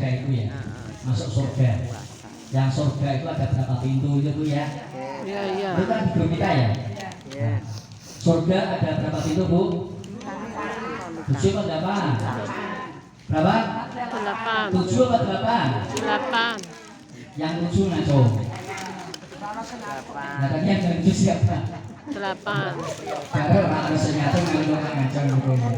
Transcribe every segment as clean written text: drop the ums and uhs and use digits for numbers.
surga itu ya, masuk surga. Yang surga itu ada berapa pintu itu Bu ya? Iya. Itu kan di grup kita ya. Nah, surga ada berapa pintu Bu? 7 atau 8? Berapa? 8. 7 atau 8? 8. Yang 7 ngaco. Nah tadi yang 7 siapa? 8. Karena orang harus nyata ngomong ngaco gitu ya.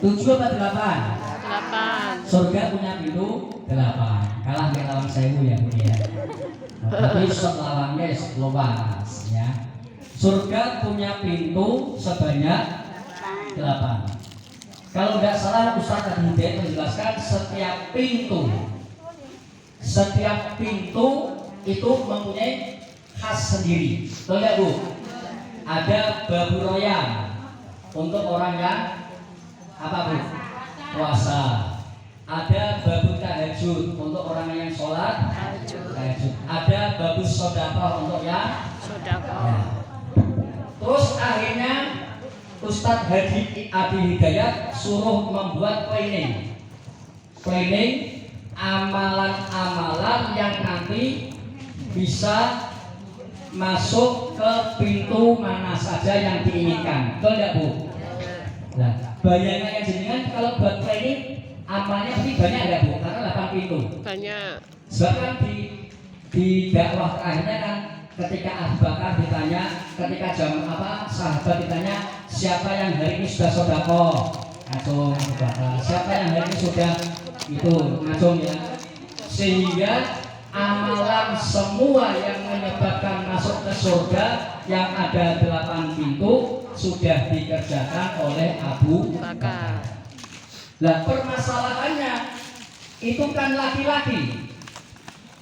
7 atau 8? 8. Surga punya pintu 8. Kalah ke lawan 1000 ya Bu ya. Tapi sok lawannya luas ya. Surga punya pintu sebanyak 8. Kalau tidak salah Ustaz tadi menjelaskan setiap pintu itu mempunyai khas sendiri. Tahu nggak Bu? Ada babu royal untuk orang yang apa Bu? Puasa. Ada babu tahajud untuk orang yang sholat tahajud. Ada babu sodaqah untuk yang Sodako. ya. Terus akhirnya Ustadz Hadi Adi Hidayat suruh membuat planning amalan-amalan yang nanti bisa masuk ke pintu mana saja yang diinginkan. Betul tidak Bu? Nah, bayangannya jenengan kalau buat planning amalnya pasti banyak ya Bu? Karena 8 pintu. Banyak. Sebab kan di dakwah terakhirnya kan ketika Abu Bakar ditanya, ketika sahabat ditanya siapa yang hari ini sudah sodako, ngacung Abu Bakar. Siapa yang hari ini sudah itu ngacung ya. Sehingga amalan semua yang menyebabkan masuk ke surga yang ada 8 pintu sudah dikerjakan oleh Abu Bakar. Nah permasalahannya itu kan laki-laki,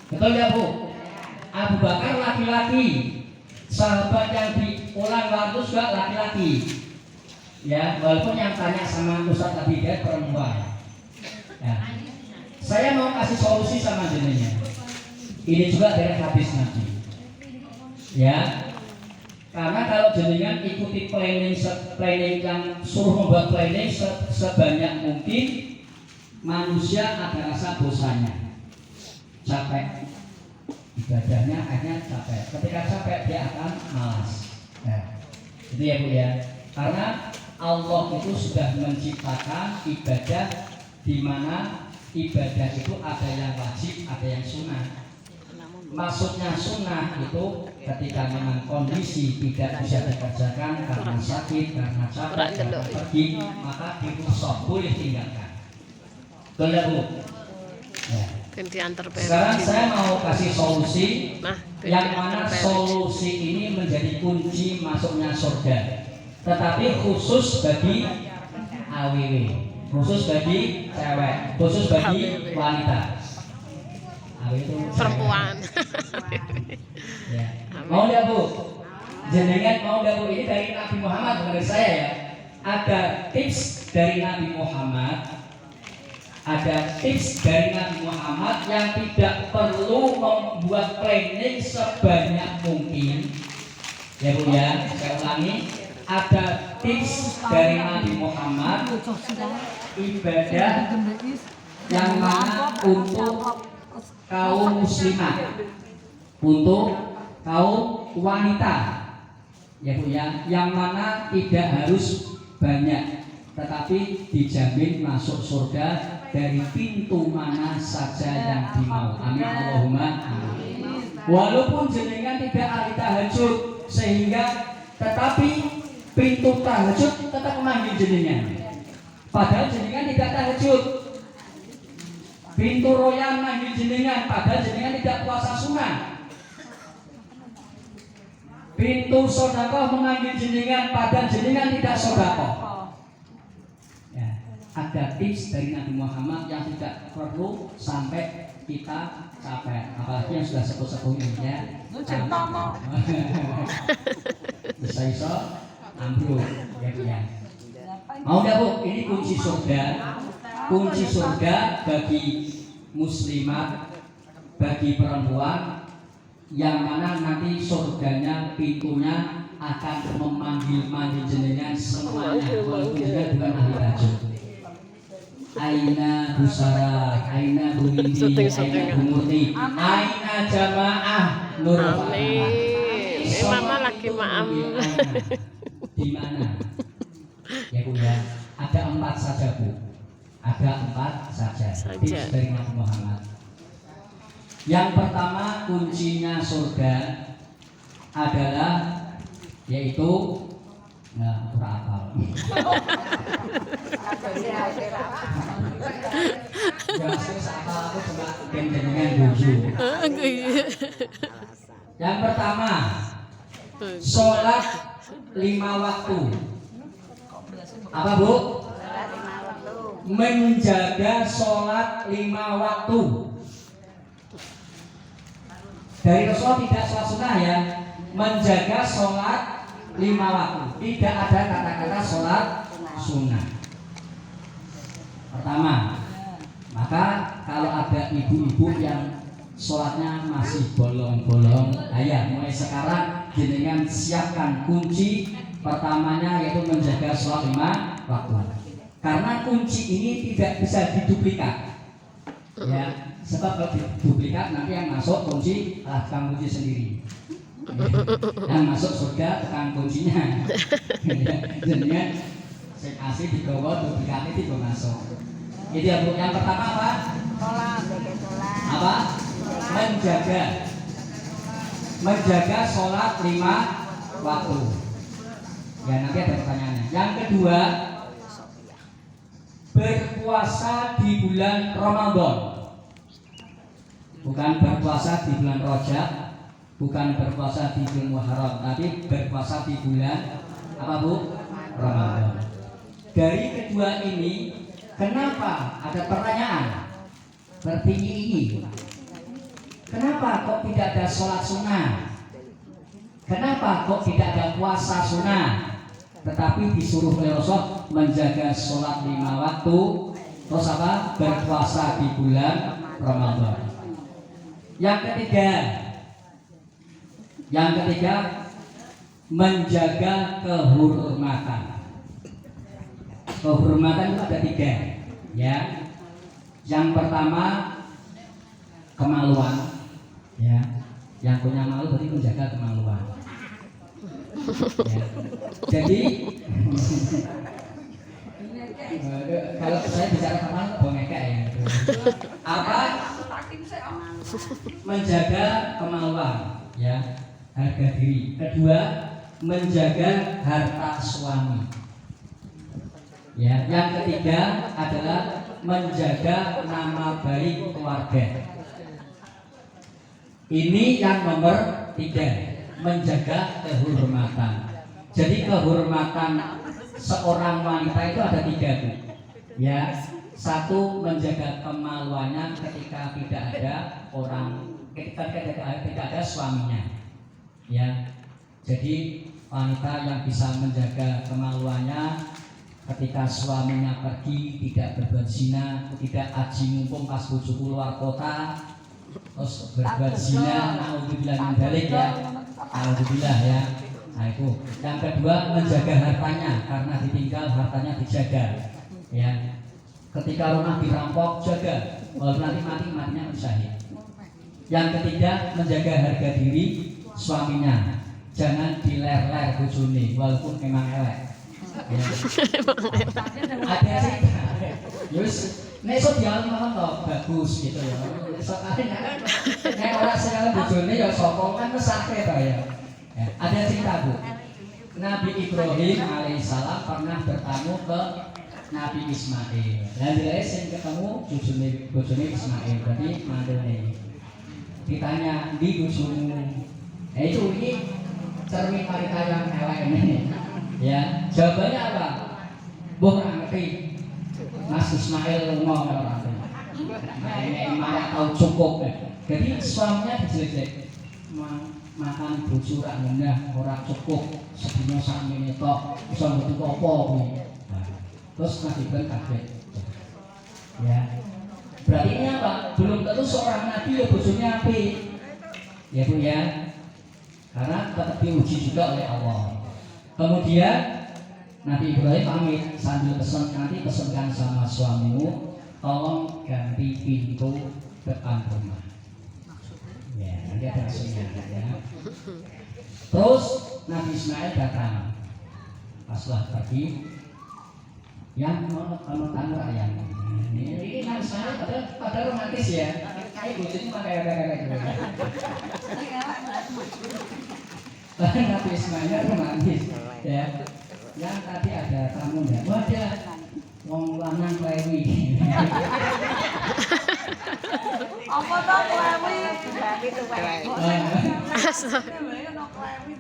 betul ya Bu? Abu Bakar laki-laki, sahabat yang diulang waktu juga laki-laki. Ya, walaupun yang tanya sama Ustaz tadi dia perempuan. Ya. Saya mau kasih solusi sama jenengan. Ini juga dari hadis Nabi. Ya. Karena kalau jenengan ikuti planning yang suruh membuat planning sebanyak mungkin, manusia ada rasa bosannya, capek. Ibadahnya akhirnya capek. Ketika capek dia akan malas. Nah, itu ya Bu ya. Karena Allah itu sudah menciptakan ibadah di mana ibadah itu ada yang wajib, ada yang sunnah. Maksudnya sunnah itu ketika memang kondisi tidak bisa dikerjakan karena sakit, karena capek, karena pergi, maka dirusuk, boleh tinggalkan. Betul ya Bu? Ya. Sekarang saya mau kasih solusi yang mana solusi ini menjadi kunci masuknya surga, tetapi khusus bagi AWW, khusus bagi cewek, khusus bagi wanita. AWW itu Perempuan. ya. Mau nggak Bu? Jenengan mau nggak Bu? Ini dari Nabi Muhammad, menurut saya ya. Ada tips dari Nabi Muhammad. Ada tips dari Nabi Muhammad yang tidak perlu membuat planning sebanyak mungkin. Ya Bu ya, saya ulangi. Ada tips dari Nabi Muhammad ibadah yang mana untuk kaum muslimah, untuk kaum wanita. Ya Bu ya, yang mana tidak harus banyak, tetapi dijamin masuk surga dari pintu mana saja yang dimau. Amin Allahumma amin. Walaupun jenengan tidak ahli tahajud, sehingga tetapi pintu tahajud tetap memanggil jenengan. Padahal jenengan tidak tahajud. Pintu royal memanggil jenengan, padahal jenengan tidak puasa sunnah. Pintu sodakoh memanggil jenengan, padahal jenengan tidak sodakoh. Ada tips dari Nabi Muhammad yang tidak perlu sampai kita capek, apalagi yang sudah sepuh-sepuh ini ya. Bisa ambruk ya. Mau nggak Bu? Ini kunci surga bagi muslimat, bagi perempuan, yang mana nanti surganya pintunya akan memanggil jenengan semuanya, walaupun juga bukan ahli tahajud. Aina Busara, Aina Bu Windy, Aina Bu Murti, Aina Jamaah Nur Fatimah. Amin. Ini mama lagi maam. Di mana? Ya Bu ya, ada 4 saja Bu. Ada 4 saja. Tips dari Nabi Muhammad. Yang pertama kuncinya surga adalah yaitu apal. Aku cuma dengan buju. Yang pertama sholat 5 waktu. Apa Bu? Menjaga sholat 5 waktu. Dari Rasulullah tidak sholat sunnah ya, menjaga sholat 5 waktu. Tidak ada kata-kata sholat sunnah. Pertama, maka kalau ada ibu-ibu yang sholatnya masih bolong-bolong, ayah mulai sekarang jenengan siapkan kunci pertamanya yaitu menjaga sholat 5 waktu. Karena kunci ini tidak bisa diduplikat, ya. Sebab kalau diduplikat nanti yang masuk kunci tukang kunci sendiri. Yang masuk surga tukang kuncinya. Jenengan saya kasih digawa duplikatnya tidak masuk. Jadi yang pertama apa? Apa? Menjaga sholat 5 waktu. Ya nanti ada pertanyaannya. Yang kedua, berpuasa di bulan Ramadan. Bukan berpuasa di bulan Rajab, bukan berpuasa di bulan Muharram, tapi berpuasa di bulan apa Bu? Ramadan. Dari kedua ini, kenapa ada pertanyaan tertinggi? Kenapa kok tidak ada sholat sunnah? Kenapa kok tidak ada puasa sunnah? Tetapi disuruh oleh Rasul menjaga sholat 5 waktu, terus apa? Berpuasa di bulan Ramadan. Yang ketiga menjaga kehormatan. Kehormatan itu ada 3, ya. Yang pertama kemaluan, ya. Yang punya malu berarti menjaga kemaluan. Ya. Jadi kalau saya bicara kemaluan bongeka ya. Apa? Menjaga kemaluan, ya, harga diri. Kedua, menjaga harta suami. Ya, yang ketiga adalah menjaga nama baik keluarga. Ini yang nomor 3, menjaga kehormatan. Jadi kehormatan seorang wanita itu ada 3 Bu. Ya. 1, menjaga kemaluannya ketika tidak ada tidak ada suaminya, ya. Jadi wanita yang bisa menjaga kemaluannya ketika suaminya pergi, tidak berbuat zina, tidak aji mumpung pas bojoku luar kota, terus berbuat zina, naudzubillah min dzalik ya, naudzubillah ya. Nah itu. Yang kedua, menjaga hartanya, karena ditinggal hartanya dijaga, ya. Ketika rumah dirampok, jaga, walaupun nanti matinya syahid. Yang ketiga, menjaga harga diri suaminya, jangan diler-ler bojone, walaupun memang elek. Ya. Ada sih, yus, nesok dia malah toh bagus gitu ya. Soalnya nek ora sing bojone ya sapa kan mesake to ya. Ada cerita Bu. Nabi Ibrahim alaihissalam pernah bertamu ke Nabi Ismail. Dan dia sing ketemu bojone Ismail, berarti mandene. Ditanya, "Di bojomu?" Itu ini cermin wanita yang elek ini. Ya, jawabannya apa? Mbah ngerti. Mas Ismail ngomong orang itu. Nah, ini malah tahu cukup. Jadi suaminya dijelek-jelek. Makan bojo rak ngendah ora cukup. Sedina sak menit tok, iso butuh apa kuwi. Terus Nabi Ibrahim kaget. Ya. Berarti ini apa? Belum tentu seorang nabi ya bojonya apik. Ya Bu ya. Karena tetap diuji juga oleh Allah. Kemudian Nabi Ibrahim pamit sambil pesankan sama suamimu, tolong ganti pintu depan rumah. Ya, nanti ada hasilnya ya. Terus Nabi Ismail datang. Paslah pergi yang tamu ayam. Ini Nabi Ismail pada romantis ya. Kayak bojone kayak Nabi Ismail romantis ya. Yang tadi ada tamu ya. Wadah wong lanang klewi. Apa toh klewi?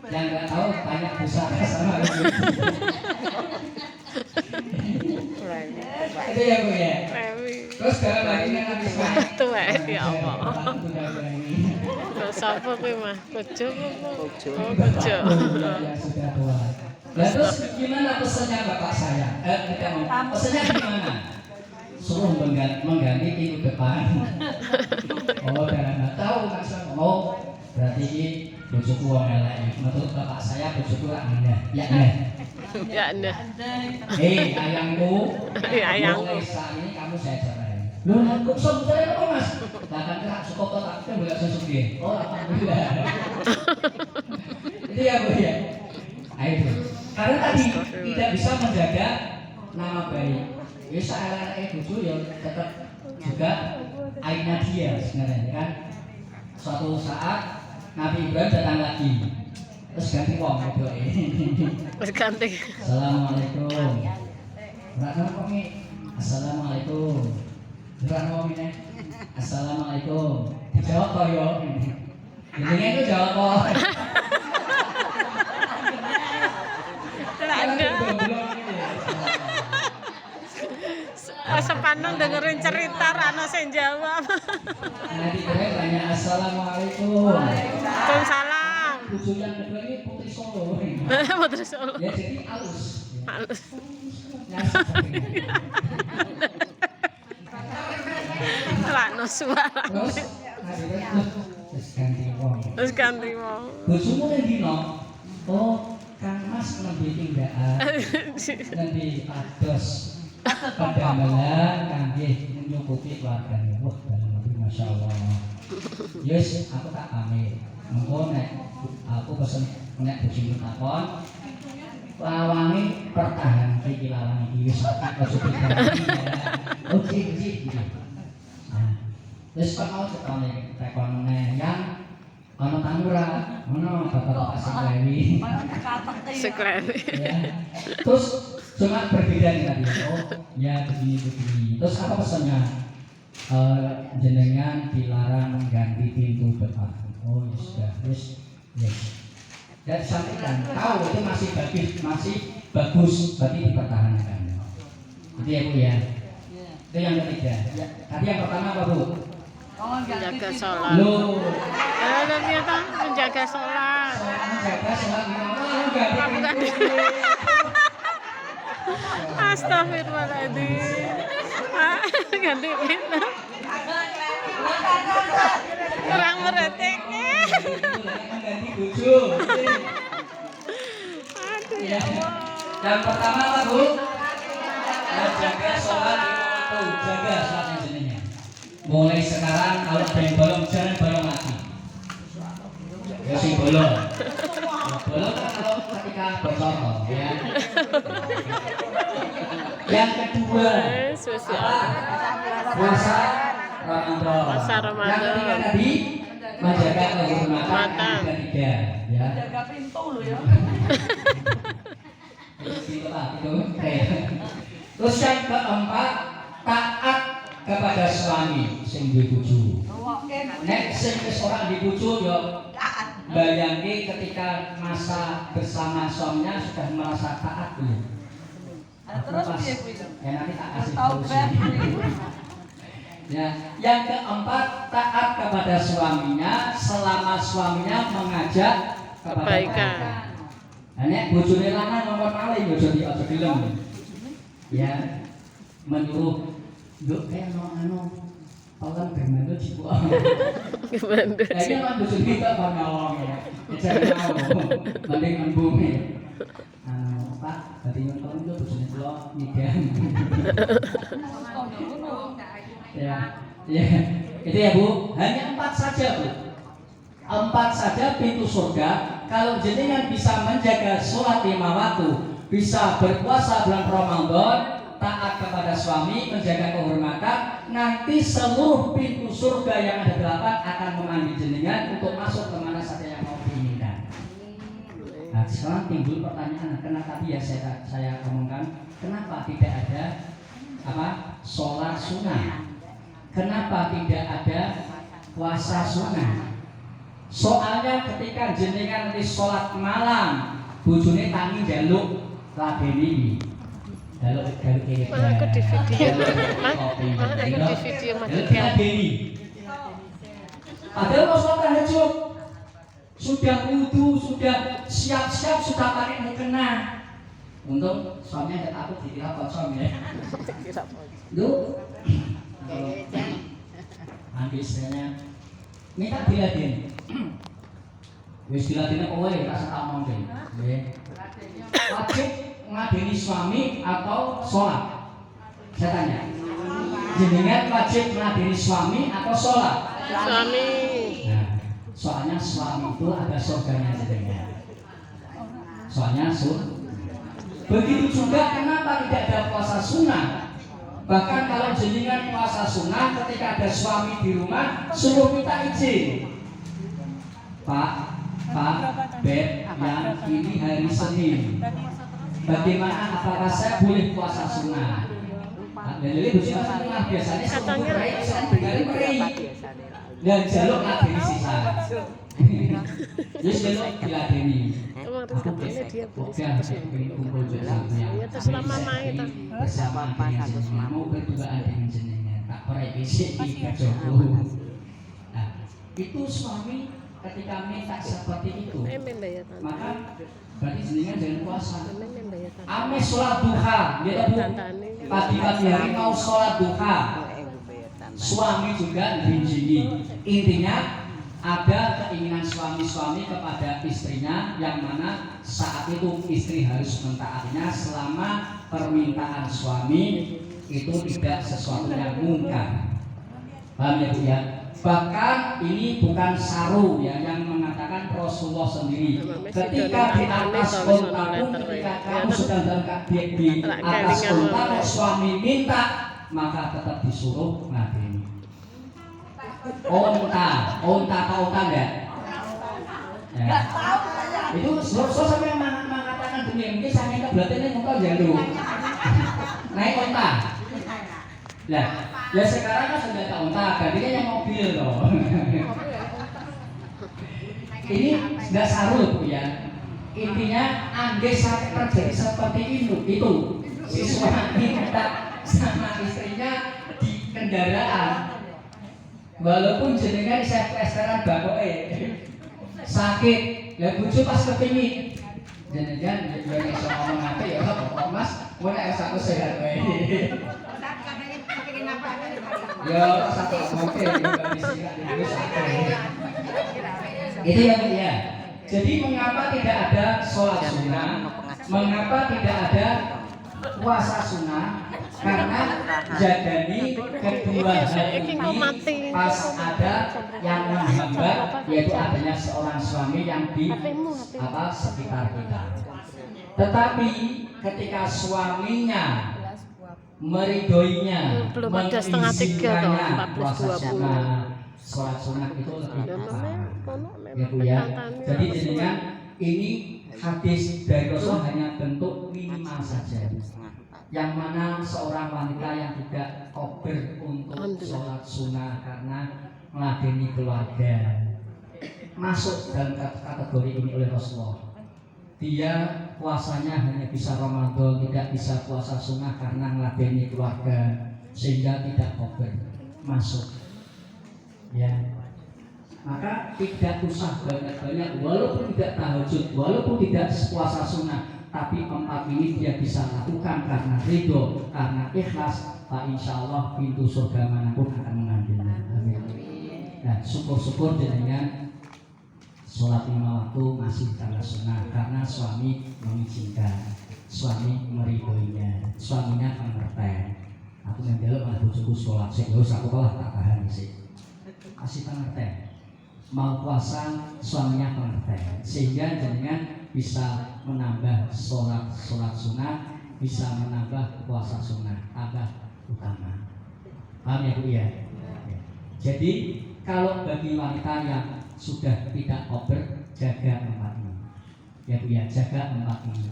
Yang nggak tahu tanya pusaka sama itu ya Bu ya. Terus dalam lagi Nabi Ismail. Tua ya Allah. Sapa kuwi mah? Bojo apa? Oh, bojo. Ya sudah tua. Nah, terus gimana pesannya bapak saya? Pesannya gimana? Suruh mengganti pintu depan. Oh, dan nggak tahu maksud ngomong. Berarti ini bojoku wong elek. Menurut bapak saya bojoku lak ngendah. Ya nggak? Ya ndah. Hei ayangku. Ayangku. Mulai saat ini kamu saya cerai. Loh, kok sok cerai apa Mas? Bahkan kena suka kok tak kan boleh susuk dia. Oh, alhamdulillah. Itu ya Bu ya. Ayo. Karena tadi tidak bisa menjaga nama baik. Ya saya bojo ya tetap juga aibnya dia sebenarnya kan. Suatu saat Nabi Ibrahim datang lagi. Terus ganti wong itu. Wis ganti. Assalamualaikum. Berapa kok mi? Assalamualaikum. Berapa kok mi? Assalamualaikum. Dijawab kok yo. Jenenge itu jawab kok. Sepaneng dengerin cerita Rano sing jawab. Nanti keren tanya assalamualaikum. Waalaikumsalam. Tujuh yang kedua ini putri Solo. Putri Solo. Ya jadi halus. Halus. Rano suara. Terus terus ganti wong. Terus ganti wong. Bojomu ning dino. Oh, Kang Mas lebih tindakan. Lebih pados. Padamelan kangge nyukupi keluargane. Wah, Masya Allah. Yes, aku tak pamit. Mengko nek aku pesen nek bojomu takon, lawange pertahan iki lawange iki wis aja diganti. Oke. Nah, wis kono cetane tekon yang ana tanura, ono bapak sing klewi. Seklewi. Ya. Terus cuma berbeda nih tadi. Oh, ya begini. Terus apa pesannya? Jenengan dilarang mengganti pintu depan. Oh, ya sudah. Yes. Dan sampaikan tahu itu masih bagus, berarti dipertahankan. Itu ya Bu ya. Itu yang ketiga. Ya. Tadi yang pertama apa Bu? Menjaga sholat. Loh. Ternyata menjaga sholat. Menjaga sholat. Kamu ganti. Astagfirullahaladzim. Ganti pintu. Kurang mereteknya. Ganti bojo. Aduh Ya. ya Allah. Yang pertama apa Bu? Menjaga sholat lima waktu. Jaga sholat yang jenengnya. Mulai sekarang kalau ada yang bolong jangan bolong lagi. Ya sih bolong. Bolong kan kalau ketika bocor ya. Yang kedua, puasa Ramadan. Puasa Ramadan. Yang ketiga tadi menjaga kehormatan. Yang ketiga, ya. Jaga pintu loh ya. Itu lah, itu. Terus yang keempat, taat kepada suami sing duwe bojo. Nek sing wis ora duwe bojo ya bayangke ketika masa bersama suaminya sudah merasa taat belum? Terus piye kuwi? Ya nanti tak kasih Taubat. Ya, yang keempat taat kepada suaminya selama suaminya mengajak kepada Kebaikan. Nah, nek bojone lanang ngomong malih bojo di aja film. Ya, menyuruh nduk kayak anu tolong bermandu cipu. Gimana Lah iki mah bojo kita pamawon ya. Jare mau mending embunge. Pak, Dadi nyonton itu bojone kula nyidang. Ya. Ya. Itu ya Bu, hanya 4 saja Bu. 4 saja pintu surga. Kalau jenengan bisa menjaga sholat 5 waktu, bisa berpuasa bulan Ramadan, taat kepada suami, menjaga kehormatan, nanti seluruh pintu surga yang ada 8 akan memanggil jenengan untuk masuk kemana saja yang mau diinginkan. Nah, sekarang timbul pertanyaan, kenapa tadi ya saya omongkan, kenapa tidak ada sholat sunnah? Kenapa tidak ada puasa sunnah? Soalnya ketika jenengan nanti sholat malam, bojone tangi jaluk ladeni. Jaluk ini. Aku di video. Aku di video maksudnya. Padahal mau sholat tahajud, sudah wudu, sudah siap-siap, sudah pakai mukena. Untung suaminya tidak takut dikira pocong ya. Lu ambil istrinya minta diladeni. Wis diladeni apa wae tak sak omong deh. Nggih. Wajib ngadeni suami atau sholat? Saya tanya. Jenengan wajib ngadeni suami atau sholat? Suami. Nah, soalnya suami itu ada surganya jenengan. Soalnya begitu juga kenapa tidak ada puasa sunnah? Bahkan kalau jenengan puasa sunnah ketika ada suami di rumah suruh minta izin. Pak, Beb, yang ini hari Senin. Bagaimana apakah saya boleh puasa sunnah? Dan ini puasa sunnah biasanya Katanya dan jaluk ngadeni sisa. Yes, jaluk diladeni. Kemarin katanya dia Kumpul bersama. Ya terserah mama itu. Bersama dengan mau berduaan dengan jenengan. Tak pernah bisik di Jogo. Nah, itu suami ketika minta seperti itu, maka berarti jenengan jangan puasa. Ame sholat duha, dia Bu. Pagi-pagi hari mau sholat duha. Suami juga dirinjini. Intinya ada keinginan suami-suami kepada istrinya yang mana saat itu istri harus mentaatinya selama permintaan suami itu tidak sesuatu yang mungkar. Paham ya Bu ya? Bahkan ini bukan saru ya yang mengatakan Rasulullah sendiri. Ketika di atas unta pun ketika kamu sedang di atas unta suami minta maka tetap disuruh ngadeni. Unta enggak? Ya. Itu Rasul sampai mengatakan demikian. Mungkin saya minta berarti ini unta jalur. Naik unta. Nah, ya sekarang kan sudah ada unta, gantinya yang mobil loh. Ini sudah saru Bu ya. Intinya andai sampai terjadi seperti itu si suami minta sama istrinya di kendaraan, walaupun jenengan saya plesteran bakoke sakit, ya bojo pas kepingin jenengan ya iso ngomong apa ya kok Mas, kowe nek aku sehat wae. Ya satu mungkin itu ya Bu ya. Jadi mengapa tidak ada sholat sunnah? Mengapa tidak ada puasa sunnah? Karena jadani kedua hal ini pas ada yang menghambat, yaitu adanya seorang suami yang di sekitar kita. Tetapi ketika suaminya meridoinya, belum ada setengah 3 toh, 14.20. Sholat sunnah itu lebih utama. Ya Bu ya. Jadi jenengan ini hadis dari Rasul hanya bentuk minimal saja. Yang mana seorang wanita yang tidak kober untuk sholat sunnah karena meladeni keluarga masuk dalam kategori ini oleh Rasulullah. Dia puasanya hanya bisa Ramadan, tidak bisa puasa sunnah karena meladeni keluarga sehingga tidak kober masuk. Ya, maka tidak usah banyak-banyak, walaupun tidak tahajud, walaupun tidak puasa sunnah, tapi 4 ini dia bisa lakukan karena ridho, karena ikhlas. Pak insya Allah pintu surga manapun akan mengambilnya. Amin. Nah, syukur-syukur jenengan sholat 5 waktu masih karena sunnah, karena suami mengizinkan. suami meridhoinya, suaminya pengertian. Aku ngendel malah bojoku sholat sih, terus aku kalah tak tahan sih. Kasih pengertian. Mau puasa suaminya pengertian, sehingga jenengan bisa menambah sholat sunnah, bisa menambah puasa sunnah, tambah utama. Paham ya Bu ya? Jadi kalau bagi wanita yang sudah tidak over, jaga 4 ini. Ya Bu ya, jaga 4 ini.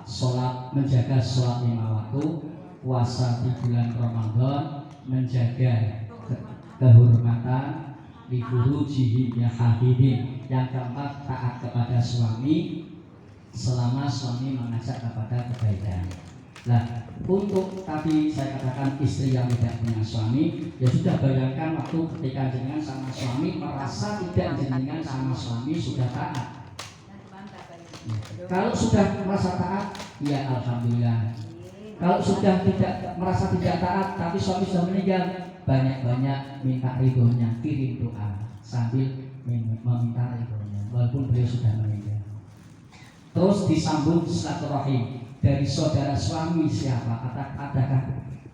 Sholat, menjaga sholat 5 waktu, puasa di bulan Ramadan, menjaga kehormatan, diburu jihidnya hafidin. Yang keempat, taat kepada suami selama suami mengajak kepada kebaikan. Nah, untuk tadi saya katakan istri yang tidak punya suami, ya sudah bayangkan waktu ketika jenengan sama suami merasa tidak jenengan sama suami sudah taat. Kalau sudah merasa taat, ya alhamdulillah. Kalau sudah tidak merasa tidak taat, tapi suami sudah meninggal, banyak-banyak minta ridhonya, kirim doa sambil meminta ridhonya, walaupun beliau sudah meninggal. Terus disambung silaturahim dari saudara suami siapa? Adakah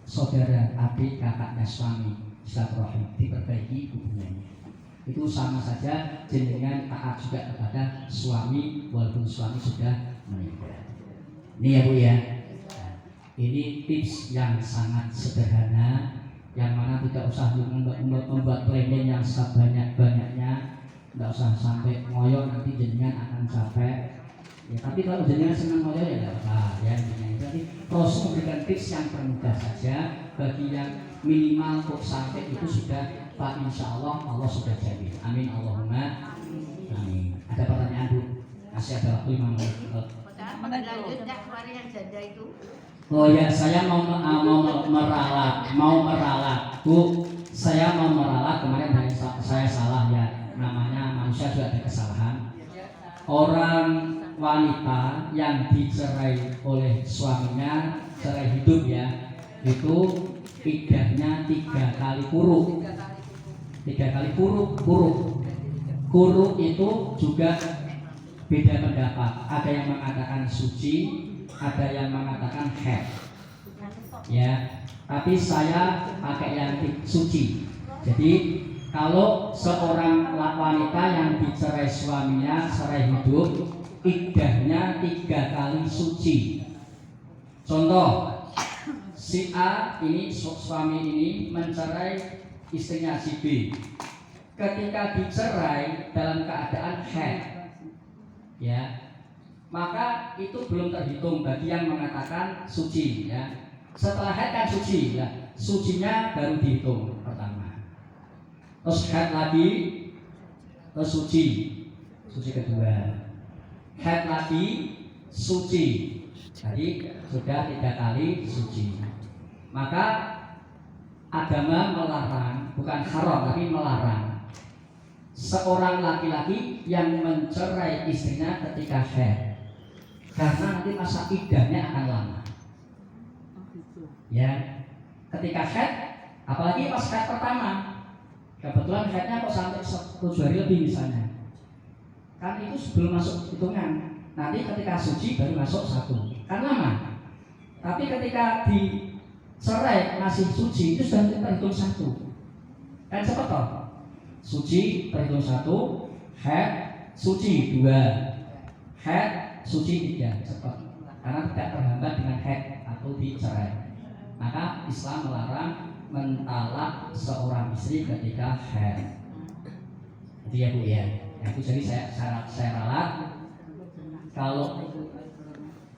saudara, adik, kakaknya suami? Silaturahim diperbaiki hubungannya. Itu sama saja jenengan taat juga kepada suami walaupun suami sudah meninggal. Ini ya Bu ya. Ini tips yang sangat sederhana, yang mana tidak usah membuat planning yang sebanyak-banyaknya, tidak usah sampai ngoyo nanti jenengan akan capek. Ya, tapi kalau jenengan senang ngoyo ya tidak apa ya. Jadi terus memberikan tips yang termudah saja bagi yang minimal kok sampai itu sudah Pak, insya Allah Allah sudah jamin. Amin Allahumma amin. Ada pertanyaan Bu? Masih ada waktu 5 menit. Lanjut dah kemarin yang janda itu. Oh ya, saya mau meralat, Bu. Saya mau meralat kemarin dari saya salah ya. Namanya manusia juga ada kesalahan. Orang wanita yang dicerai oleh suaminya, cerai hidup ya, itu iddahnya 3 kali kuruk. 3 kali kuruk itu juga beda pendapat. Ada yang mengatakan suci, ada yang mengatakan haid. Ya, tapi saya pakai yang suci. Jadi kalau seorang wanita yang dicerai suaminya, cerai hidup, iddahnya 3 kali suci. Contoh, si A ini suami ini mencerai istrinya si B. Ketika dicerai dalam keadaan haid, ya, maka itu belum terhitung bagi yang mengatakan suci ya. Setelah haid kan suci ya, sucinya baru dihitung pertama. Terus haid lagi, terus suci kedua. Haid lagi, suci. Jadi sudah 3 kali suci. Maka agama melarang, bukan haram tapi melarang seorang laki-laki yang mencerai istrinya ketika haid, karena nanti masa iddahnya akan lama. Ya, ketika haid, apalagi pas haid pertama, kebetulan haidnya kok sampai 7 hari lebih misalnya, kan itu sebelum masuk hitungan. Nanti ketika suci baru masuk 1, kan lama. Tapi ketika dicerai masih suci itu sudah terhitung 1, kan cepat toh. Suci terhitung 1, haid suci 2, haid suci 3, cepat. Karena tidak terhambat dengan haid atau dicerai. Maka Islam melarang mentalak seorang istri ketika haid. Itu ya Bu ya. Itu jadi saya ralat. Kalau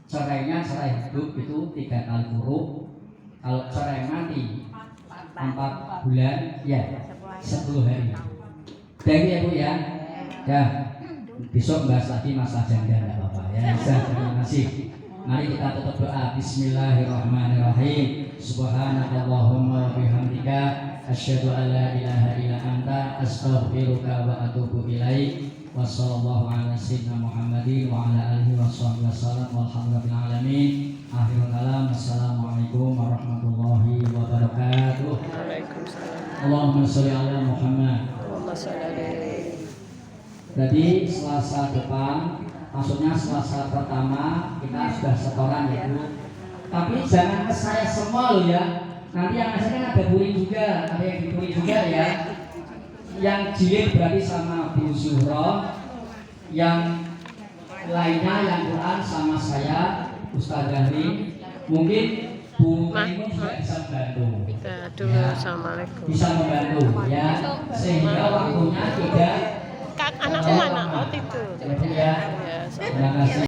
cerainya cerai hidup itu 3 kali kuruk. Kalau cerai mati 4 bulan ya 10 hari. Jadi ya Bu ya, ya besok bahas lagi masalah janda enggak apa-apa ya. Terima kasih. Mari kita tutup doa. Bismillahirrahmanirrahim. Subhanakallahumma wa bihamdika asyhadu an la ilaha illa anta astaghfiruka wa atubu ilaik. Wa sallallahu ala sayyidina Muhammadin wa ala alihi washabbihi wasallam walhamdulillahi alamin. Akhirul kalam. Assalamualaikum warahmatullahi wabarakatuh. Waalaikumsalam. Allahumma sholli ala Muhammad. Allahumma sholli alaihi. Jadi Selasa depan maksudnya Selasa pertama kita sudah setoran ya Bu. Tapi jangan ke saya semua loh ya. Nanti yang ngasih kan ada bullying juga, ada yang dibully juga ya. Yang jilid berarti sama Bu Zuhro, yang lainnya yang Quran sama saya Ustaz Dahri. Mungkin Bu Imun juga bisa membantu. Kita dulu, assalamualaikum. Bisa membantu ya, sehingga waktunya tidak